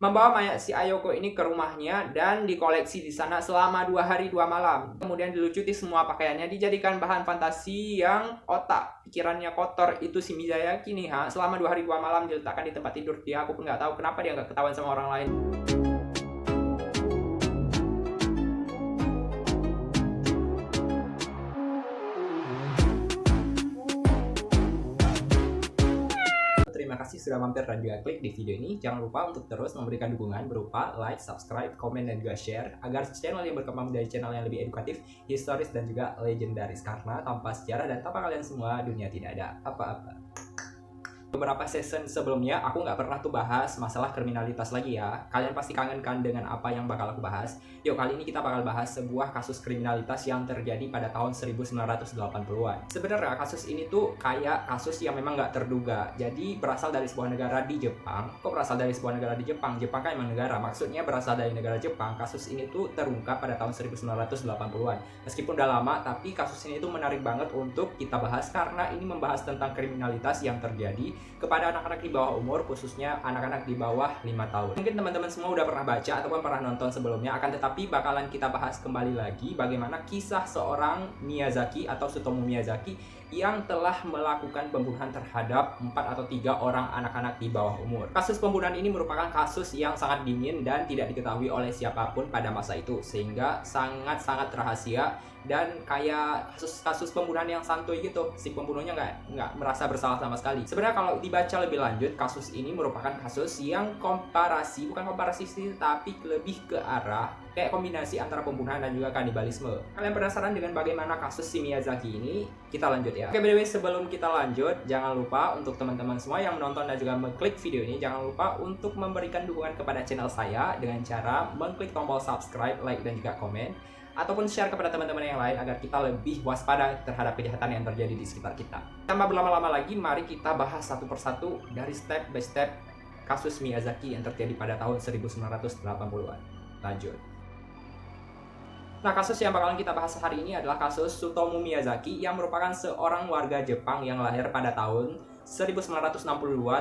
membawa mayat si Ayoko ini ke rumahnya dan dikoleksi di sana selama 2 hari 2 malam. Kemudian dilucuti semua pakaiannya, dijadikan bahan fantasi yang otak pikirannya kotor itu si Miyazaki nih selama 2 hari 2 malam diletakkan di tempat tidur dia. Aku pun nggak tahu kenapa dia nggak ketahuan sama orang lain. Terima kasih sudah mampir dan juga klik di video ini. Jangan lupa untuk terus memberikan dukungan berupa like, subscribe, komen, dan juga share agar channel yang berkembang menjadi channel yang lebih edukatif, historis, dan juga legendaris. Karena tanpa sejarah dan tanpa kalian semua, dunia tidak ada apa-apa. Beberapa season sebelumnya aku nggak pernah tuh bahas masalah kriminalitas lagi ya. Kalian pasti kangen kan dengan apa yang bakal aku bahas. Yuk, kali ini kita bakal bahas sebuah kasus kriminalitas yang terjadi pada tahun 1980-an. Sebenarnya kasus ini tuh kayak kasus yang memang nggak terduga. Jadi berasal dari sebuah negara di Jepang. Kok berasal dari sebuah negara di Jepang? Jepang kan emang negara, maksudnya berasal dari negara Jepang. Kasus ini tuh terungkap pada tahun 1980-an. Meskipun udah lama, tapi kasus ini tuh menarik banget untuk kita bahas karena ini membahas tentang kriminalitas yang terjadi kepada anak-anak di bawah umur, khususnya anak-anak di bawah 5 tahun. Mungkin teman-teman semua udah pernah baca ataupun pernah nonton sebelumnya, akan tetapi bakalan kita bahas kembali lagi bagaimana kisah seorang Miyazaki atau Tsutomu Miyazaki yang telah melakukan pembunuhan terhadap 4 atau 3 orang anak-anak di bawah umur. Kasus pembunuhan ini merupakan kasus yang sangat dingin dan tidak diketahui oleh siapapun pada masa itu, sehingga sangat-sangat rahasia dan kayak kasus pembunuhan yang santuy gitu. Si pembunuhnya nggak merasa bersalah sama sekali. Sebenarnya kalau dibaca lebih lanjut, kasus ini merupakan kasus yang bukan komparasi sih, tapi lebih ke arah kayak kombinasi antara pembunuhan dan juga kanibalisme. Kalian penasaran dengan bagaimana kasus si Miyazaki ini? Kita lanjut ya. Oke, by the way, sebelum kita lanjut, jangan lupa untuk teman-teman semua yang menonton dan juga mengklik video ini, jangan lupa untuk memberikan dukungan kepada channel saya dengan cara mengklik tombol subscribe, like, dan juga komen, ataupun share kepada teman-teman yang lain agar kita lebih waspada terhadap kejahatan yang terjadi di sekitar kita. Tanpa berlama-lama lagi, mari kita bahas satu persatu dari step by step kasus Miyazaki yang terjadi pada tahun 1980-an. Lanjut. Nah, kasus yang bakalan kita bahas hari ini adalah kasus Tsutomu Miyazaki yang merupakan seorang warga Jepang yang lahir pada tahun 1962,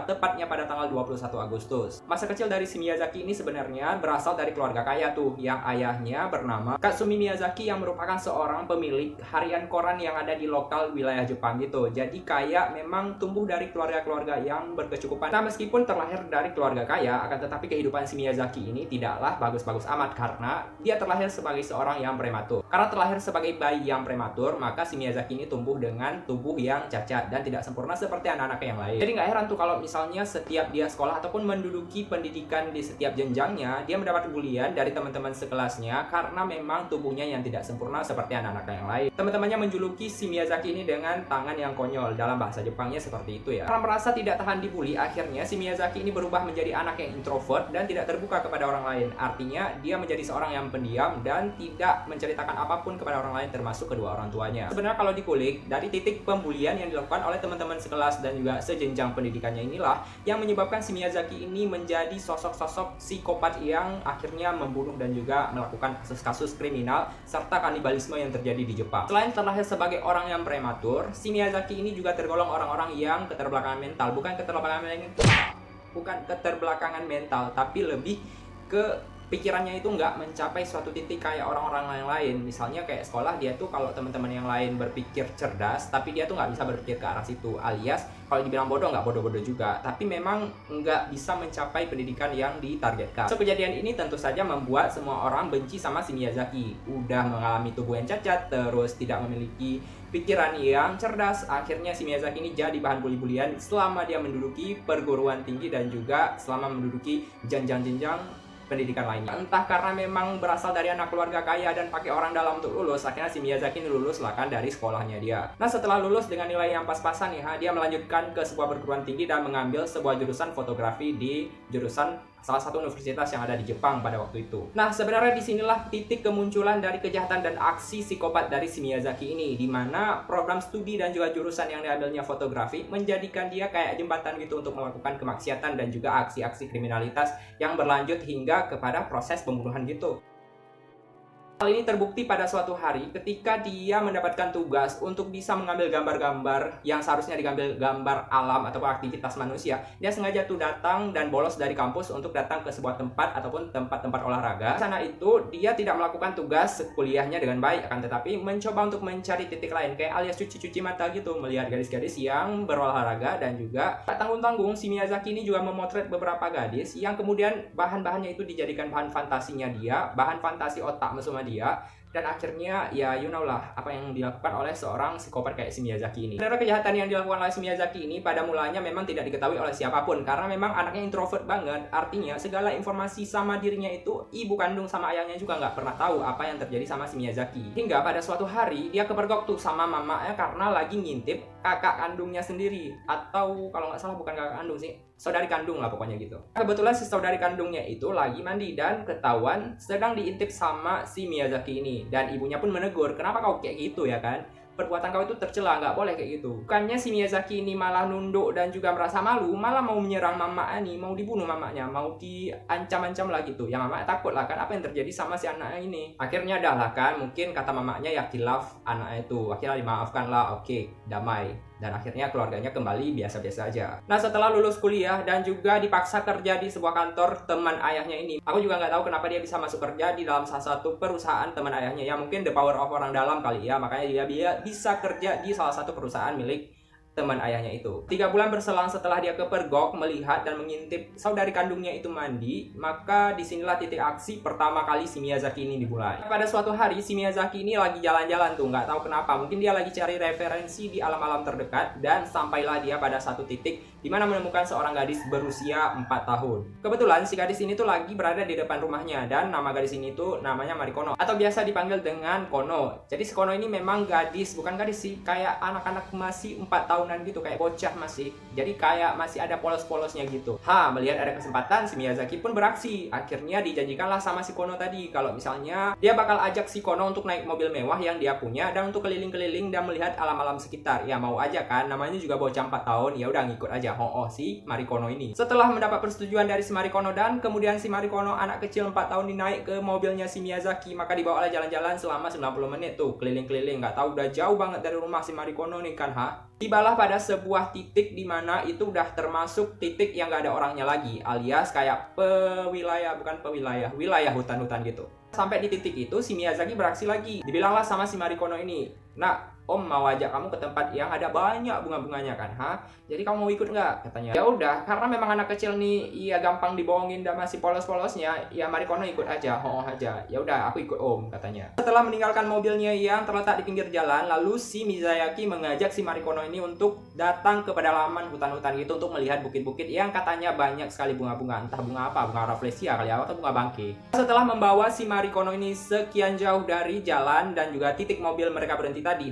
tepatnya pada tanggal 21 Agustus. Masa kecil dari si Miyazaki ini sebenarnya berasal dari keluarga kaya tuh, yang ayahnya bernama Katsumi Miyazaki yang merupakan seorang pemilik harian koran yang ada di lokal wilayah Jepang gitu. Jadi kayak memang tumbuh dari keluarga-keluarga yang berkecukupan. Nah, meskipun terlahir dari keluarga kaya, akan tetapi kehidupan si Miyazaki ini tidaklah bagus-bagus amat karena dia terlahir sebagai seorang yang prematur. Karena terlahir sebagai bayi yang prematur, maka si Miyazaki ini tumbuh dengan tubuh yang cacat dan tidak sempurna seperti anak-anak yang lain. Jadi nggak heran tuh kalau misalnya setiap dia sekolah ataupun menduduki pendidikan di setiap jenjangnya, dia mendapat bulian dari teman-teman sekelasnya karena memang tubuhnya yang tidak sempurna seperti anak-anak yang lain. Teman-temannya menjuluki si Miyazaki ini dengan tangan yang konyol, dalam bahasa Jepangnya seperti itu ya. Karena merasa tidak tahan dibully, akhirnya si Miyazaki ini berubah menjadi anak yang introvert dan tidak terbuka kepada orang lain. Artinya dia menjadi seorang yang pendiam dan tidak menceritakan apapun kepada orang lain termasuk kedua orang tuanya. Sebenarnya kalau dikulik, dari titik pembulian yang dilakukan oleh teman-teman sekelas dan juga sejenjang pendidikannya inilah yang menyebabkan si Miyazaki ini menjadi sosok-sosok psikopat yang akhirnya membunuh dan juga melakukan kasus-kasus kriminal serta kanibalisme yang terjadi di Jepang. Selain terlahir sebagai orang yang prematur, si Miyazaki ini juga tergolong orang-orang yang keterbelakangan mental. Bukan keterbelakangan mental, tapi lebih ke pikirannya itu nggak mencapai suatu titik kayak orang-orang yang lain. Misalnya kayak sekolah, dia tuh kalau teman-teman yang lain berpikir cerdas, tapi dia tuh nggak bisa berpikir ke arah situ. Alias kalau dibilang bodoh, nggak bodoh-bodoh juga, tapi memang nggak bisa mencapai pendidikan yang ditargetkan. So, kejadian ini tentu saja membuat semua orang benci sama si Miyazaki. Udah mengalami tubuh yang cacat, terus tidak memiliki pikiran yang cerdas. Akhirnya si Miyazaki ini jadi bahan bully-bulian selama dia menduduki perguruan tinggi dan juga selama menduduki jenjang-jenjang pendidikan lainnya. Entah karena memang berasal dari anak keluarga kaya dan pakai orang dalam untuk lulus, akhirnya si Miyazaki ini lulus lah kan dari sekolahnya dia. Nah, setelah lulus dengan nilai yang pas-pasan ya, dia melanjutkan ke sebuah perguruan tinggi dan mengambil sebuah jurusan fotografi di jurusan salah satu universitas yang ada di Jepang pada waktu itu. Nah, sebenarnya disinilah titik kemunculan dari kejahatan dan aksi psikopat dari si Miyazaki ini, di mana program studi dan juga jurusan yang diambilnya fotografi menjadikan dia kayak jembatan gitu untuk melakukan kemaksiatan dan juga aksi-aksi kriminalitas yang berlanjut hingga kepada proses pembunuhan gitu. Hal ini terbukti pada suatu hari ketika dia mendapatkan tugas untuk bisa mengambil gambar-gambar yang seharusnya diambil gambar alam atau aktivitas manusia. Dia sengaja tuh datang dan bolos dari kampus untuk datang ke sebuah tempat ataupun tempat-tempat olahraga. Di sana itu dia tidak melakukan tugas kuliahnya dengan baik, akan tetapi mencoba untuk mencari titik lain kayak alias cuci-cuci mata gitu, melihat gadis-gadis yang berolahraga. Dan juga tak tanggung-tanggung si Miyazaki ini juga memotret beberapa gadis yang kemudian bahan-bahannya itu dijadikan bahan fantasinya dia, bahan fantasi otak mesum dia. Dan akhirnya ya you know lah apa yang dilakukan oleh seorang psikopat kayak si Miyazaki ini. Sebenarnya kejahatan yang dilakukan oleh si Miyazaki ini pada mulanya memang tidak diketahui oleh siapapun, karena memang anaknya introvert banget. Artinya segala informasi sama dirinya itu ibu kandung sama ayahnya juga nggak pernah tahu apa yang terjadi sama si Miyazaki. Hingga pada suatu hari dia kepergok tuh sama mamanya karena lagi ngintip kakak kandungnya sendiri. Atau kalau nggak salah bukan kakak kandung sih, saudari kandung lah pokoknya gitu. Kebetulan si saudari kandungnya itu lagi mandi dan ketahuan sedang diintip sama si Miyazaki ini. Dan ibunya pun menegur, kenapa kau kayak gitu ya kan? Perbuatan kau itu tercela, nggak boleh kayak gitu. Bukannya si Miyazaki ini malah nunduk dan juga merasa malu, malah mau menyerang mamanya nih, mau dibunuh mamanya, mau diancam-ancam lah gitu. Yang mamanya takut lah kan apa yang terjadi sama si anaknya ini. Akhirnya dah lah kan, mungkin kata mamanya ya khilaf anaknya itu. Akhirnya dimaafkan lah, oke, damai. Dan akhirnya keluarganya kembali biasa-biasa aja. Nah setelah lulus kuliah dan juga dipaksa kerja di sebuah kantor teman ayahnya ini, aku juga nggak tahu kenapa dia bisa masuk kerja di dalam salah satu perusahaan teman ayahnya. Ya mungkin the power of orang dalam kali ya, makanya dia bisa kerja di salah satu perusahaan milik teman ayahnya itu. 3 bulan berselang setelah dia kepergok melihat dan mengintip saudari kandungnya itu mandi, maka disinilah titik aksi pertama kali si Miyazaki ini dimulai. Pada suatu hari si Miyazaki ini lagi jalan-jalan tuh, nggak tahu kenapa, mungkin dia lagi cari referensi di alam-alam terdekat, dan sampailah dia pada satu titik di mana menemukan seorang gadis berusia 4 tahun. Kebetulan si gadis ini tuh lagi berada di depan rumahnya, dan nama gadis ini tuh namanya Marikono atau biasa dipanggil dengan Kono. Jadi si Kono ini memang gadis, bukan gadis sih, kayak anak-anak masih 4 tahunan gitu, kayak bocah masih. Jadi kayak masih ada polos-polosnya gitu. Melihat ada kesempatan si Miyazaki pun beraksi. Akhirnya dijanjikanlah sama si Kono tadi kalau misalnya dia bakal ajak si Kono untuk naik mobil mewah yang dia punya dan untuk keliling-keliling dan melihat alam-alam sekitar. Ya mau aja kan, namanya juga bocah 4 tahun, ya udah ngikut aja si Marikono ini. Setelah mendapat persetujuan dari si Marikono dan kemudian si Marikono anak kecil 4 tahun dinaik ke mobilnya si Miyazaki, maka dibawalah jalan-jalan selama 90 menit tuh keliling-keliling. Nggak tahu udah jauh banget dari rumah si Marikono nih kan. Tibalah pada sebuah titik di mana itu udah termasuk titik yang nggak ada orangnya lagi, alias kayak wilayah hutan-hutan gitu. Sampai di titik itu si Miyazaki beraksi lagi. Dibilanglah sama si Marikono ini, "Nak, Om mau ajak kamu ke tempat yang ada banyak bunga-bunganya kan, Jadi kamu mau ikut nggak?" katanya. Ya udah, karena memang anak kecil nih, iya gampang dibohongin dan masih polos-polosnya, ya Marikono ikut aja, aja. Ya udah, aku ikut Om, katanya. Setelah meninggalkan mobilnya yang terletak di pinggir jalan, lalu si Miyazaki mengajak si Marikono ini untuk datang ke pedalaman hutan-hutan gitu untuk melihat bukit-bukit yang katanya banyak sekali bunga-bunga, entah bunga apa, bunga rafflesia kali ya, atau bunga bangke. Setelah membawa si Marikono ini sekian jauh dari jalan dan juga titik mobil mereka berhenti tadi,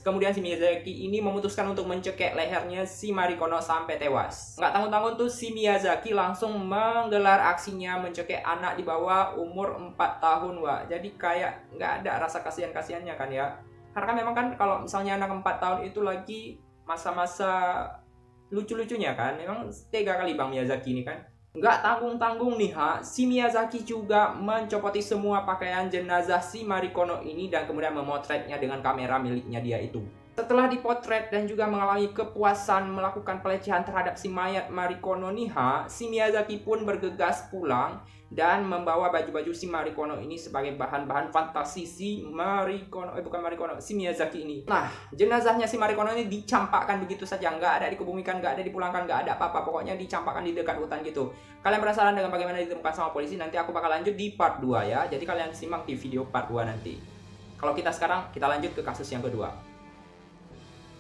kemudian si Miyazaki ini memutuskan untuk mencekik lehernya si Marikono sampai tewas. Nggak tanggung-tanggung tuh si Miyazaki langsung menggelar aksinya mencekik anak di bawah umur 4 tahun, Wak. Jadi kayak nggak ada rasa kasihan-kasihannya kan ya. Karena memang kan kalau misalnya anak 4 tahun itu lagi masa-masa lucu-lucunya kan, memang tega kali Bang Miyazaki ini kan. Nggak tanggung-tanggung nih si Miyazaki juga mencopoti semua pakaian jenazah si Marikono ini dan kemudian memotretnya dengan kamera miliknya dia itu. Setelah dipotret dan juga mengalami kepuasan melakukan pelecehan terhadap si mayat Marikono nih si Miyazaki pun bergegas pulang dan membawa baju-baju si Marikono ini sebagai bahan-bahan fantasi si Miyazaki ini. Nah, jenazahnya si Marikono ini dicampakkan begitu saja, nggak ada dikebumikan, nggak ada dipulangkan, nggak ada apa-apa, pokoknya dicampakkan di dekat hutan gitu. Kalian penasaran dengan bagaimana ditemukan sama polisi? Nanti aku bakal lanjut di part 2 ya, jadi kalian simak di video part 2 nanti. Kalau kita lanjut ke kasus yang kedua.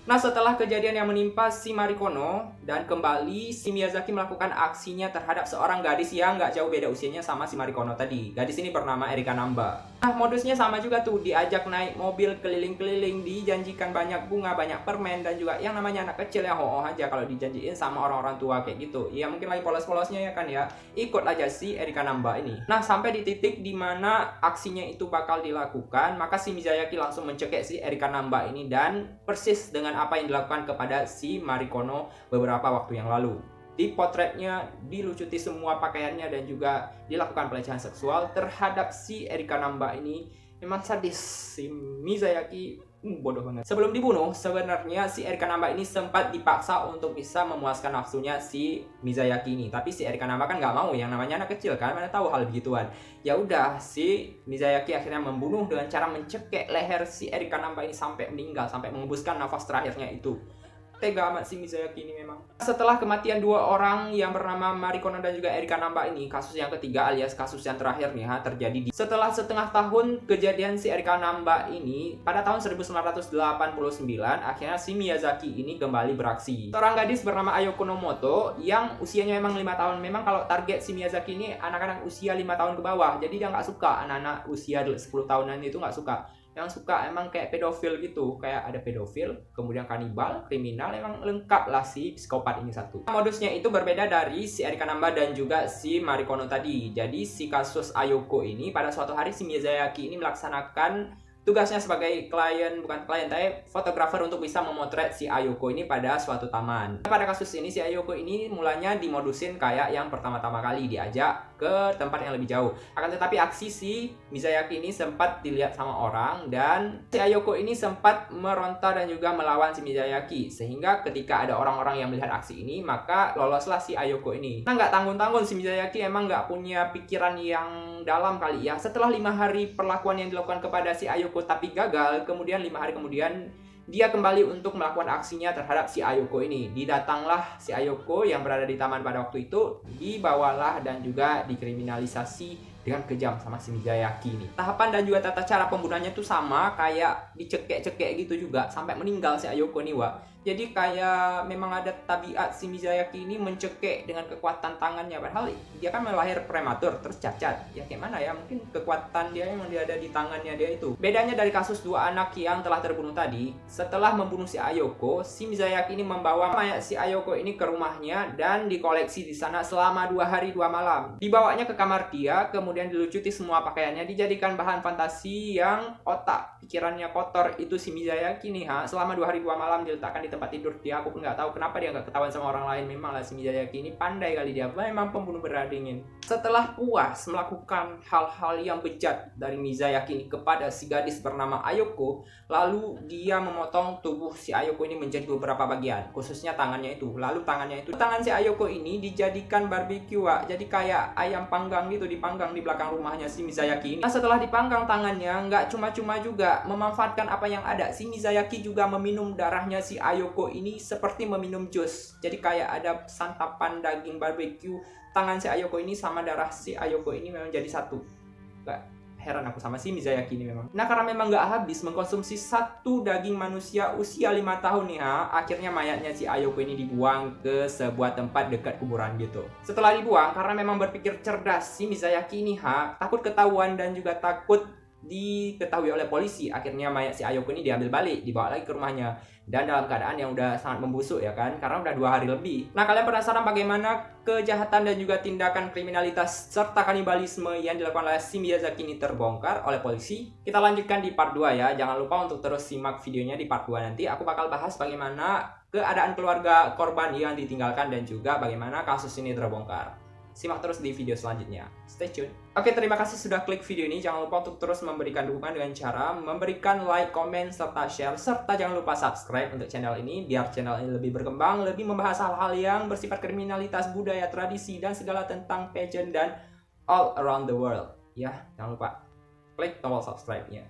Nah, setelah kejadian yang menimpa si Marikono dan kembali si Miyazaki melakukan aksinya terhadap seorang gadis yang nggak jauh beda usianya sama si Marikono tadi. Gadis ini bernama Erika Namba. Nah, modusnya sama juga tuh, diajak naik mobil keliling-keliling, dijanjikan banyak bunga, banyak permen, dan juga yang namanya anak kecil ya aja kalau dijanjiin sama orang-orang tua kayak gitu. Ya mungkin lagi polos-polosnya ya kan ya, ikut aja si Erika Namba ini. Nah, sampai di titik dimana aksinya itu bakal dilakukan, maka si Miyazaki langsung mencekik si Erika Namba ini dan persis dengan apa yang dilakukan kepada si Marikono beberapa waktu yang lalu. Dipotretnya, dilucuti semua pakaiannya dan juga dilakukan pelecehan seksual terhadap si Erika Namba ini. Memang sadis si Mizayaki, bodoh banget. Sebelum dibunuh, sebenarnya si Erika Namba ini sempat dipaksa untuk bisa memuaskan nafsunya si Mizayaki ini. Tapi si Erika Namba kan nggak mau, yang namanya anak kecil kan, mana tahu hal begituan. Ya udah, si Mizayaki akhirnya membunuh dengan cara mencekik leher si Erika Namba ini sampai meninggal, sampai mengembuskan nafas terakhirnya itu. Tega amat si Mizayaki ini memang. Setelah kematian dua orang yang bernama Marikono dan juga Erika Namba ini, kasus yang ketiga alias kasus yang terakhir nih terjadi setelah setengah tahun kejadian si Erika Namba ini. Pada tahun 1989 akhirnya si Miyazaki ini kembali beraksi. Seorang gadis bernama Ayoko Nomoto yang usianya memang 5 tahun. Memang kalau target si Miyazaki ini anak-anak usia 5 tahun ke bawah. Jadi dia nggak suka anak-anak usia 10 tahunan itu, nggak suka. Yang suka emang kayak pedofil gitu, kayak ada pedofil, kemudian kanibal, kriminal, emang lengkap lah si psikopat ini satu. Modusnya itu berbeda dari si Erika Namba dan juga si Marikono tadi. Jadi si kasus Ayoko ini pada suatu hari si Miyazaki ini melaksanakan tugasnya sebagai bukan klien, tapi fotografer untuk bisa memotret si Ayoko ini pada suatu taman. Pada kasus ini si Ayoko ini mulanya dimodusin kayak yang pertama-tama kali diajak ke tempat yang lebih jauh. Akan tetapi aksi si Mizayaki ini sempat dilihat sama orang dan si Ayoko ini sempat meronta dan juga melawan si Mizayaki. Sehingga ketika ada orang-orang yang melihat aksi ini, maka loloslah si Ayoko ini. Nah nggak tanggung-tanggung si Mizayaki emang nggak punya pikiran yang dalam kali ya. Setelah 5 hari perlakuan yang dilakukan kepada si Ayoko tapi gagal, kemudian 5 hari kemudian dia kembali untuk melakukan aksinya terhadap si Ayoko ini. Didatanglah si Ayoko yang berada di taman pada waktu itu, dibawalah dan juga dikriminalisasi dengan kejam sama si Mizayaki ini. Tahapan dan juga tata cara pembunuhannya itu sama, kayak dicekek-cekek gitu juga sampai meninggal si Ayoko ini, Wak. Jadi kayak memang ada tabiat si Mizayaki ini mencekek dengan kekuatan tangannya. Padahal dia kan melahir prematur, terus cacat. Ya kayak mana ya, mungkin kekuatan dia memang dia ada di tangannya dia itu. Bedanya dari kasus dua anak yang telah terbunuh tadi, setelah membunuh si Ayoko, si Mizayaki ini membawa mayat si Ayoko ini ke rumahnya dan dikoleksi di sana selama 2 hari 2 malam. Dibawanya ke kamar dia, kemudian dilucuti semua pakaiannya, dijadikan bahan fantasi yang otak pikirannya kotor itu si Mizayaki nih selama 2 hari 2 malam diletakkan di tempat tidur dia. Aku pun nggak tahu kenapa dia nggak ketahuan sama orang lain. Memang lah si Mizayaki ini pandai kali dia, memang pembunuh berdarah dingin. Setelah puas melakukan hal-hal yang bejat dari Mizayaki ini kepada si gadis bernama Ayoko, lalu dia memotong tubuh si Ayoko ini menjadi beberapa bagian, khususnya tangannya itu. Lalu tangan si Ayoko ini dijadikan barbecue, Wak. Jadi kayak ayam panggang gitu, dipanggang di belakang rumahnya si Mizayaki ini. Nah, setelah dipanggang tangannya, nggak cuma-cuma juga memanfaatkan apa yang ada. Si Mizayaki juga meminum darahnya si Ayoko ini seperti meminum jus. Jadi kayak ada santapan daging barbecue. Tangan si Ayoko ini sama darah si Ayoko ini memang jadi satu. Nggak heran aku sama si Mizayaki ini memang. Nah karena memang nggak habis mengkonsumsi satu daging manusia usia 5 tahun nih akhirnya mayatnya si Ayoko ini dibuang ke sebuah tempat dekat kuburan gitu. Setelah dibuang, karena memang berpikir cerdas, si Mizayaki ini takut ketahuan dan juga takut diketahui oleh polisi. Akhirnya mayat si Ayoko ini diambil balik, dibawa lagi ke rumahnya, dan dalam keadaan yang udah sangat membusuk ya kan, karena udah 2 hari lebih. Nah kalian penasaran bagaimana kejahatan dan juga tindakan kriminalitas serta kanibalisme yang dilakukan oleh si Miyazaki ini terbongkar oleh polisi? Kita lanjutkan di part 2 ya. Jangan lupa untuk terus simak videonya di part 2 nanti. Aku bakal bahas bagaimana keadaan keluarga korban yang ditinggalkan dan juga bagaimana kasus ini terbongkar. Simak terus di video selanjutnya. Stay tune. Oke, terima kasih sudah klik video ini. Jangan lupa untuk terus memberikan dukungan dengan cara memberikan like, komen, serta share. Serta jangan lupa subscribe untuk channel ini, biar channel ini lebih berkembang, lebih membahas hal-hal yang bersifat kriminalitas, budaya, tradisi, dan segala tentang pageant dan all around the world. Ya, jangan lupa klik tombol subscribe-nya.